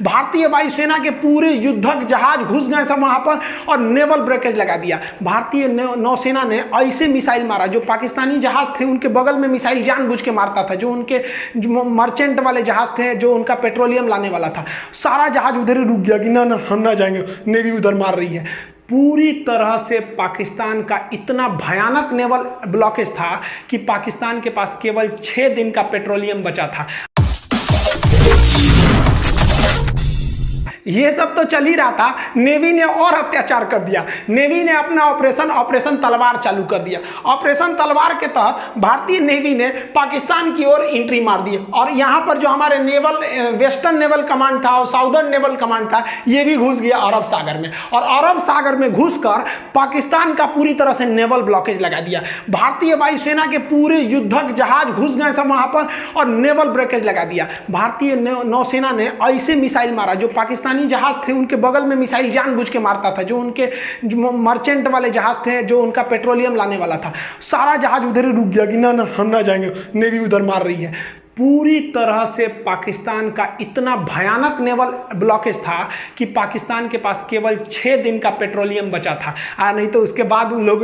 भारतीय वायुसेना के पूरे युद्धक जहाज घुस गए सब वहां पर और नेवल ब्रेकेज लगा दिया। भारतीय नौसेना ने ऐसे मिसाइल मारा, जो पाकिस्तानी जहाज थे उनके बगल में मिसाइल जानबूझ के मारता था, जो उनके मर्चेंट वाले जहाज थे, जो उनका पेट्रोलियम लाने वाला था, सारा जहाज उधर ही रुक गया कि ना ना हम ना जाएंगे, नेवी उधर मार रही है। पूरी तरह से पाकिस्तान का इतना भयानक नेवल ब्लॉकेज था कि पाकिस्तान के पास केवल 6 दिन का पेट्रोलियम बचा था। ये सब तो चल ही रहा था, नेवी ने और अत्याचार कर दिया। नेवी ने अपना ऑपरेशन तलवार चालू कर दिया। ऑपरेशन तलवार के तहत भारतीय नेवी ने पाकिस्तान की ओर एंट्री मार दी और यहाँ पर जो हमारे वेस्टर्न नेवल कमांड था और साउदर्न नेवल कमांड था, ये भी घुस गया अरब सागर में। और अरब सागर में घुसकर पाकिस्तान का पूरी तरह से नेवल ब्लॉकेज लगा दिया। भारतीय वायुसेना के पूरे युद्धक जहाज घुस गए सब वहां पर और नेवल ब्रेकेज लगा दिया। भारतीय नौसेना ने ऐसे मिसाइल मारा, जो पाकिस्तानी जहाज थे उनके बगल में मिसाइल जानबूझ के मारता था, जो उनके मर्चेंट वाले जहाज थे, जो उनका पेट्रोलियम लाने वाला था, सारा जहाज उधर ही रुक गया कि ना ना हम ना जाएंगे, नेवी उधर मार रही है। पूरी तरह से पाकिस्तान का इतना भयानक नेवल ब्लॉकेज था कि पाकिस्तान के पास केवल 6 दिन का पेट्रोलियम बचा था। नहीं तो उसके बाद उन लोग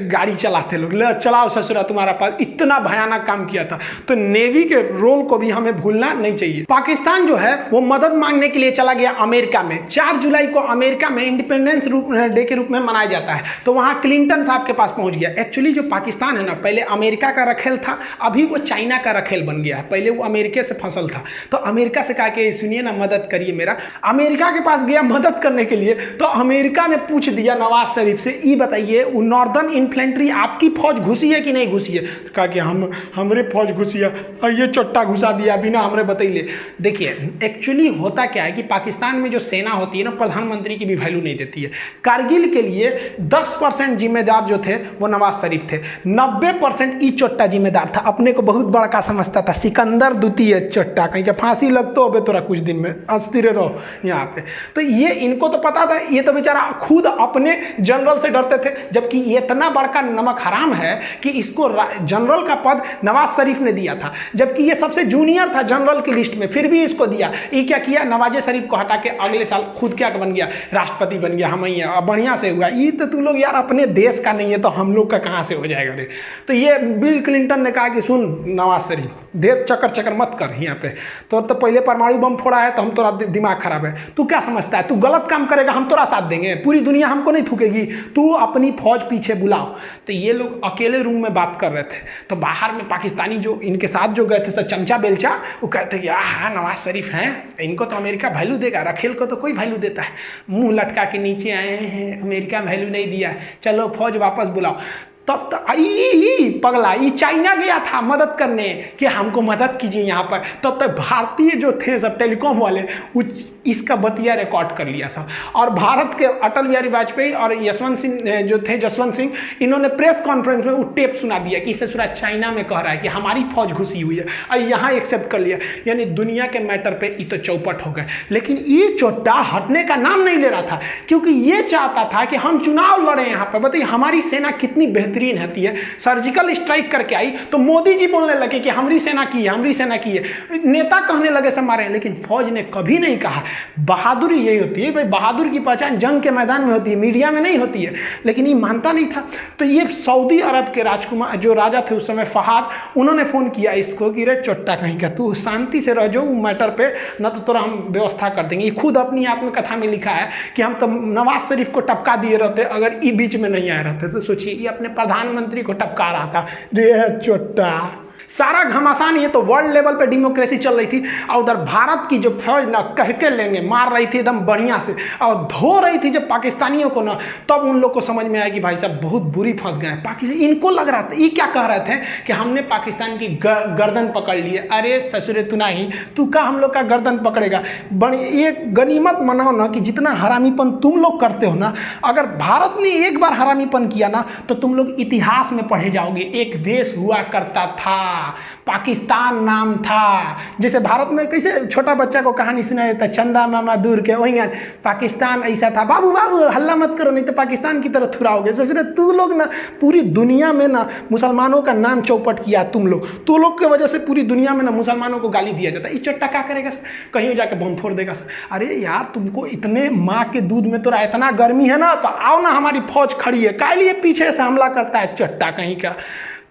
गाड़ी चलाते, लोग चलाओ ससुरा तुम्हारा पास, इतना भयानक काम किया था। तो नेवी के रोल को भी हमें भूलना नहीं चाहिए। पाकिस्तान जो है वो मदद मांगने के लिए चला गया अमेरिका में। 4 जुलाई को अमेरिका में इंडिपेंडेंस डे के रूप में मनाया जाता है, तो वहाँ क्लिंटन साहब के पास पहुँच गया। एक्चुअली जो पाकिस्तान है ना, पहले अमेरिका का रखेल था, अभी वो चाइना का रखेल बन गया है। पहले वो अमेरिका से फसल था, तो अमेरिका से कहा कि सुनिए ना, मदद करिए मेरा। अमेरिका के पास गया मदद करने के लिए, तो अमेरिका ने पूछ दिया नवाज शरीफ से, ये बताइए वो नॉर्दर्न इन्फेंट्री आपकी फौज घुसी है कि नहीं घुसी है? तो कहा कि हमरे फौज घुसी है और ये चट्टा घुसा दिया बिना हमरे बतैले। देखिए एक्चुअली होता क्या है कि पाकिस्तान में जो सेना होती है ना, प्रधानमंत्री की भी वैल्यू नहीं देती है। कारगिल के लिए 10% जिम्मेदार जो थे वो नवाज शरीफ थे, 90% ई चट्टा जिम्मेदार था। अपने को बहुत बड़ा समझता था, सिकंदर द्वितीय चट्टा, कहीं के फांसी लगतो हो तोरा कुछ दिन में, अस्थिर रहो यहाँ पे। तो ये इनको तो पता था, ये तो बेचारा खुद अपने जनरल से डरते थे, जबकि ये इतना बड़का नमक हराम है कि इसको जनरल का पद नवाज शरीफ ने दिया था, जबकि ये सबसे जूनियर था जनरल की लिस्ट में, फिर भी इसको दिया। ये क्या किया, नवाज शरीफ को हटा के अगले साल खुद क्या बन गया, राष्ट्रपति बन गया। हम ही बढ़िया से हुआ। ये तो तू लोग यार अपने देश का नहीं है तो हम लोग का कहाँ से हो जाएगा रे। तो ये बिल क्लिंटन ने कहा कि सुन नवाज शरीफ, देर चक्कर मत कर यहाँ पे, तो पहले परमाणु बम फोड़ा है तो हम तोरा दिमाग खराब है, तू क्या समझता है, तू गलत काम करेगा हम तोरा साथ देंगे, पूरी दुनिया हमको नहीं थूकेगी, तू अपनी फौज पीछे बुलाओ। तो ये लोग अकेले रूम में बात कर रहे थे, तो बाहर में पाकिस्तानी जो इनके साथ जो गए थे सब चमचा बेलचा, वो कहते कि हाँ नवाज शरीफ हैं, इनको तो अमेरिका वैल्यू देगा, रखेल को तो कोई वैल्यू देता है, मुंह लटका के नीचे आए हैं, अमेरिका वैल्यू नहीं दिया, चलो फौज वापस बुलाओ। तब तक पगला ये चाइना गया था मदद करने कि हमको मदद कीजिए यहाँ पर। तब तक भारतीय जो थे सब टेलीकॉम वाले इसका बतिया रिकॉर्ड कर लिया सब, और भारत के अटल बिहारी वाजपेयी और यशवंत सिंह जो थे, जसवंत सिंह, इन्होंने प्रेस कॉन्फ्रेंस में वो टेप सुना दिया कि इससे सूरज चाइना में कह रहा है कि हमारी फौज घुसी हुई है, और यहाँ एक्सेप्ट कर लिया। यानी दुनिया के मैटर पे ये तो चौपट हो गए। लेकिन ये चोट्टा हटने का नाम नहीं ले रहा था, क्योंकि ये चाहता था कि हम चुनाव लड़े यहाँ पर। बताइए हमारी सेना कितनी बेहतरीन होती है, सर्जिकल स्ट्राइक करके आई तो मोदी जी बोलने लगे कि हमारी सेना की है, हमारी सेना की है, नेता कहने लगे सब मारे। लेकिन फौज ने कभी नहीं कहा। बहादुरी यही होती है भाई, बहादुर की पहचान जंग के मैदान में होती है, मीडिया में नहीं होती है। लेकिन ये मानता नहीं था। तो ये सऊदी अरब के राजकुमार जो राजा थे उस समय फहाद, उन्होंने फोन किया इसको कि रे चोट्टा कहीं का, तू शांति से रह जाओ मैटर पे, न तो तोरा हम व्यवस्था कर देंगे। ये खुद अपनी आत्मकथा में लिखा है कि हम तो नवाज शरीफ को टपका दिए रहते अगर ये बीच में नहीं आए रहते। तो सोचिए ये अपने प्रधानमंत्री को टपका रहा था, रे चोट्टा। सारा घमासान, ये तो वर्ल्ड लेवल पे डेमोक्रेसी चल रही थी, और उधर भारत की जो फौज ना कह के लेंगे मार रही थी एकदम बढ़िया से, और धो रही थी जब पाकिस्तानियों को ना, तब उन लोग को समझ में आया कि भाई साहब बहुत बुरी फंस गए हैं पाकिस्तान। इनको लग रहा था, ये क्या कह रहे थे कि हमने पाकिस्तान की गर्दन पकड़ ली है। अरे ससुरे तू नहीं, तू का हम लोग का गर्दन पकड़ेगा। बड़ी एक गनीमत मनाओ ना कि जितना हरामीपन तुम लोग करते हो ना, अगर भारत ने एक बार हरामीपन किया ना तो तुम लोग इतिहास में पढ़े जाओगे। एक देश हुआ करता था, पाकिस्तान नाम था। जैसे भारत में कैसे छोटा बच्चा को कहानी सुनाया जाता है, चंदा मामा दूर के, वही पाकिस्तान ऐसा था, बाबू बाबू हल्ला मत करो नहीं तो पाकिस्तान की तरह थुराओगे। ससुरे तू लोग ना पूरी दुनिया में ना मुसलमानों का नाम चौपट किया तुम लोग, तू लोग की वजह से पूरी दुनिया में ना मुसलमानों को गाली दिया जाता है। ये चट्टा क्या करेगा, कहीं जाके बम फोड़ देगा। अरे यार तुमको इतने माँ के दूध में तो इतना गर्मी है ना, तो आओ ना हमारी फौज खड़ी है, काय लिए पीछे से हमला करता है चट्टा कहीं का।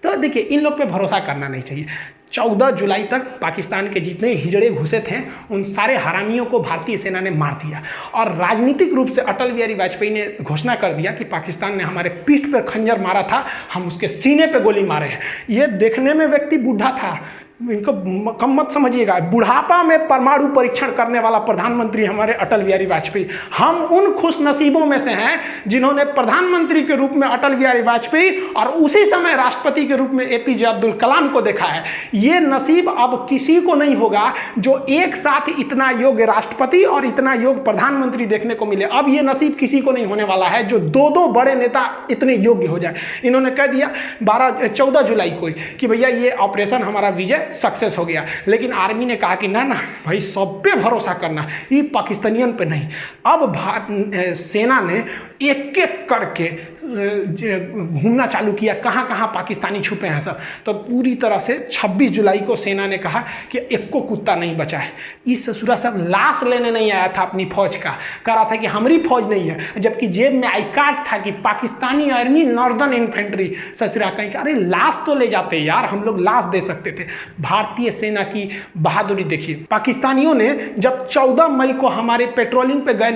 तो देखिए इन लोग पे भरोसा करना नहीं चाहिए। 14 जुलाई तक पाकिस्तान के जितने हिजड़े घुसे थे उन सारे हरामियों को भारतीय सेना ने मार दिया, और राजनीतिक रूप से अटल बिहारी वाजपेयी ने घोषणा कर दिया कि पाकिस्तान ने हमारे पीठ पर खंजर मारा था, हम उसके सीने पे गोली मारे हैं। ये देखने में व्यक्ति बूढ़ा था, इनको कम मत समझिएगा, बुढ़ापा में परमाणु परीक्षण करने वाला प्रधानमंत्री हमारे अटल बिहारी वाजपेयी। हम उन खुश नसीबों में से हैं जिन्होंने प्रधानमंत्री के रूप में अटल बिहारी वाजपेयी और उसी समय राष्ट्रपति के रूप में एपीजे अब्दुल कलाम को देखा है। ये नसीब अब किसी को नहीं होगा जो एक साथ इतना योग्य राष्ट्रपति और इतना योग्य प्रधानमंत्री देखने को मिले। अब ये नसीब किसी को नहीं होने वाला है जो दो बड़े नेता इतने योग्य हो जाए। इन्होंने कह दिया 14 जुलाई को कि भैया ये ऑपरेशन हमारा विजय सक्सेस हो गया, लेकिन आर्मी ने कहा कि ना ना भाई सब पे भरोसा करना, ये पाकिस्तानियन पे नहीं। अब सेना ने एक एक करके घूमना चालू किया, कहाँ कहाँ पाकिस्तानी छुपे हैं सब। तो पूरी तरह से 26 जुलाई को सेना ने कहा कि एक को कुत्ता नहीं बचा है। इस ससुरा सब लाश लेने नहीं आया था अपनी फौज का, कह रहा था कि हमारी फौज नहीं है, जबकि जेब में आई कार्ड था कि पाकिस्तानी आर्मी नॉर्दर्न इन्फेंट्री। ससुरा कहीं अरे लाश तो ले जाते यार, हम लोग लाश दे सकते थे। भारतीय सेना की बहादुरी देखिए। पाकिस्तानियों ने जब 14 मई को हमारे पेट्रोलिंग पे गए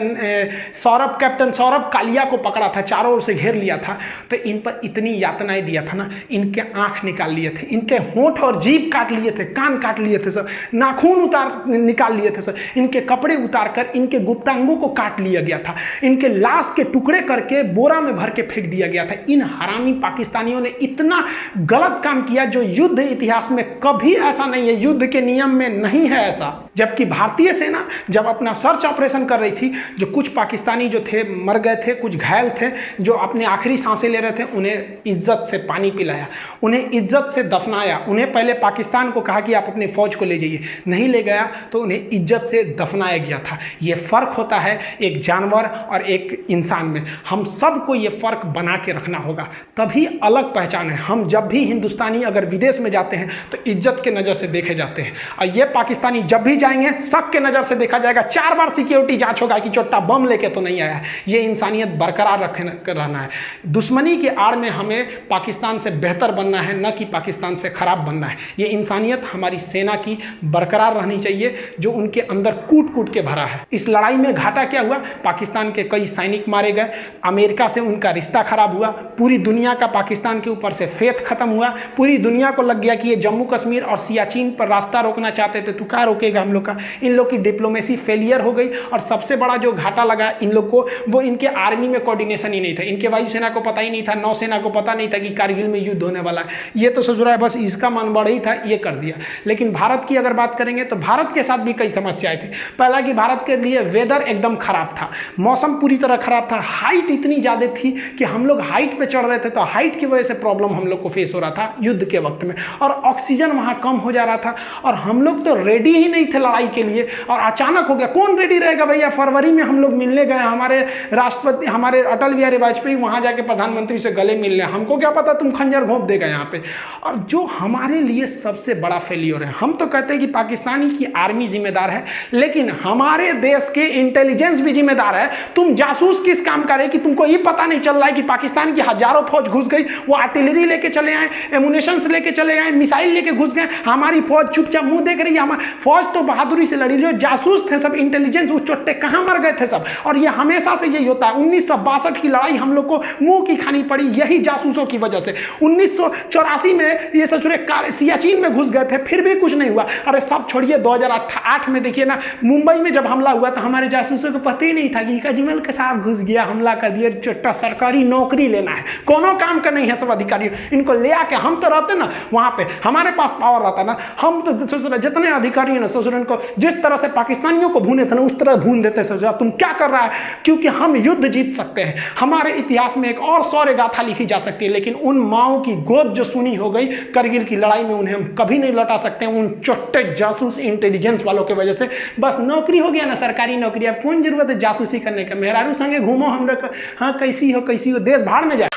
कैप्टन सौरभ कालिया को पकड़ा था, चारों ओर से घेर लिया था, तो इन पर इतनी यातनाएं दिया था ना, इनके आंख निकाल लिए थे, इनके होंठ और जीभ काट लिए थे, कान काट लिए थे सब, नाखून निकाल लिए थे सब, इनके कपड़े उतार कर इनके गुप्तांगों को काट लिया गया था, इनके लाश के टुकड़े करके बोरा में भर के फेंक दिया गया था। इन हरामी पाकिस्तानियों ने इतना गलत काम किया जो युद्ध इतिहास में कभी ऐसा नहीं है, युद्ध के नियम में नहीं है ऐसा। जबकि भारतीय सेना जब अपना सर्च ऑपरेशन कर रही थी, जो कुछ पाकिस्तानी जो थे मर गए थे, कुछ घायल थे, जो अपने आखिरी सांसें ले रहे थे, उन्हें इज्जत से पानी पिलाया, उन्हें इज्जत से दफनाया। उन्हें पहले पाकिस्तान को कहा कि आप अपनी फौज को ले जाइए, नहीं ले गया तो उन्हें इज्जत से दफनाया गया था। ये फर्क होता है एक जानवर और एक इंसान में। हम सबको ये फर्क बना के रखना होगा, तभी अलग पहचान है। हम जब भी हिंदुस्तानी अगर विदेश में जाते हैं तो इज्जत के नज़र से देखे जाते हैं, और ये पाकिस्तानी जब भी जाएंगे शक के नज़र से देखा जाएगा। 4 बार सिक्योरिटी जांच होगा कि चोट्टा बम लेके तो नहीं आया है। ये इंसानियत बरकरार रहना है। दुश्मनी की आड़ में हमें पाकिस्तान से बेहतर बनना है, न कि पाकिस्तान से खराब बनना है। ये इंसानियत हमारी सेना की बरकरार रहनी चाहिए, जो उनके अंदर कूट कूट के भरा है। इस लड़ाई में घाटा क्या हुआ? पाकिस्तान के कई सैनिक मारे गए, अमेरिका से उनका रिश्ता खराब हुआ, पूरी दुनिया का पाकिस्तान के ऊपर से फेथ खत्म हुआ, पूरी दुनिया को लग गया कि ये जम्मू कश्मीर और सियाचिन पर रास्ता रोकना चाहते थे, तो क्या रोकेगा हम लोग का? इन लोग की डिप्लोमेसी फेलियर हो गई, और सबसे बड़ा जो घाटा लगा इन लोग को, वो इनके आर्मी में कोऑर्डिनेशन ही नहीं था। इनके वायुसेना को पता ही नहीं था, नौसेना को पता नहीं था कि कारगिल में युद्ध होने वाला है। ये तो सोच रहा है बस इसका मन बढ़ ही था, ये कर दिया। लेकिन भारत की अगर बात करेंगे तो भारत के साथ भी कई समस्याएं थी। पहला कि भारत के लिए वेदर एकदम खराब था, मौसम पूरी तरह खराब था, हाइट इतनी ज़्यादा थी कि हम लोग हाइट पे चढ़ रहे थे, तो हाइट की वजह से प्रॉब्लम हम लोग को फेस हो रहा था युद्ध के वक्त में, और ऑक्सीजन वहाँ कम हो जा रहा था, और हम लोग तो रेडी ही नहीं थे लड़ाई के लिए। और अचानक हो गया, कौन रेडी रहेगा भैया? फरवरी में हम लोग मिलने गए, हमारे राष्ट्रपति हमारे अटल बिहारी वाजपेयी वहाँ जाके प्रधानमंत्री से गले मिलने, हमको क्या पता तुम खंजर घोंप देगा यहाँ पे। और जो हमारे लिए सबसे बड़ा फेलियर है, हम तो कहते हैं कि पाकिस्तानी की आर्मी जिम्मेदार है, लेकिन हमारे देश के इंटेलिजेंस भी जिम्मेदार है। तुम जासूस किस काम का रहे कि तुमको ये पता नहीं चल रहा है कि पाकिस्तान की हजारों फौज घुस गई, वो आर्टिलरी लेके चले आए, एमुनेशंस लेके चले आए, मिसाइल लेके घुस गए, हमारी फौज चुपचाप मुंह देख रही है। हमारी फौज तो बहादुरी से लड़ी, जो जासूस थे सब, इंटेलिजेंस, वो चोट्टे कहाँ मर गए थे सब। और ये हमेशा से यही होता है, 1962 की लड़ाई हम लोग को मुंह की खानी पड़ी यही जासूसों की वजह से। 1984 में ये ससुरे सियाचिन में घुस गए थे, फिर भी कुछ नहीं हुआ। अरे सब छोड़िए, 2008 में देखिए ना, मुंबई में जब हमला हुआ तो हमारे जासूसों को पता ही नहीं था कि कजमल के साथ घुस गया, हमला कर दिया, चोट्टा सरकारी नौकरी लेना है, कोनो काम का नहीं है सब अधिकारी, इनको ले आके हम तो रहते ना वहाँ पे, हमारे पास पावर पावर रहता ना, हम तो सोच रहे जितने अधिकारी हैं ना सोच रहे उनको जिस तरह से पाकिस्तानियों को भूने थे ना उस तरह भून देते। सोच रहा तुम क्या कर रहा है, क्योंकि हम युद्ध जीत सकते हैं। हमारे इतिहास में एक और शौर्य गाथा लिखी जा सकती है, लेकिन उन माओ की गोद जो सुनी हो गई करगिल की लड़ाई में, उन्हें हम कभी नहीं लौटा सकते उन चोट्टे जासूस इंटेलिजेंस वालों की वजह से। बस नौकरी हो गया ना, सरकारी नौकरी, अब कौन जरूरत है जासूसी करने का। मेहरारू संगे घूमो हम लोग, हाँ कैसी हो देश भाड़ में जाए।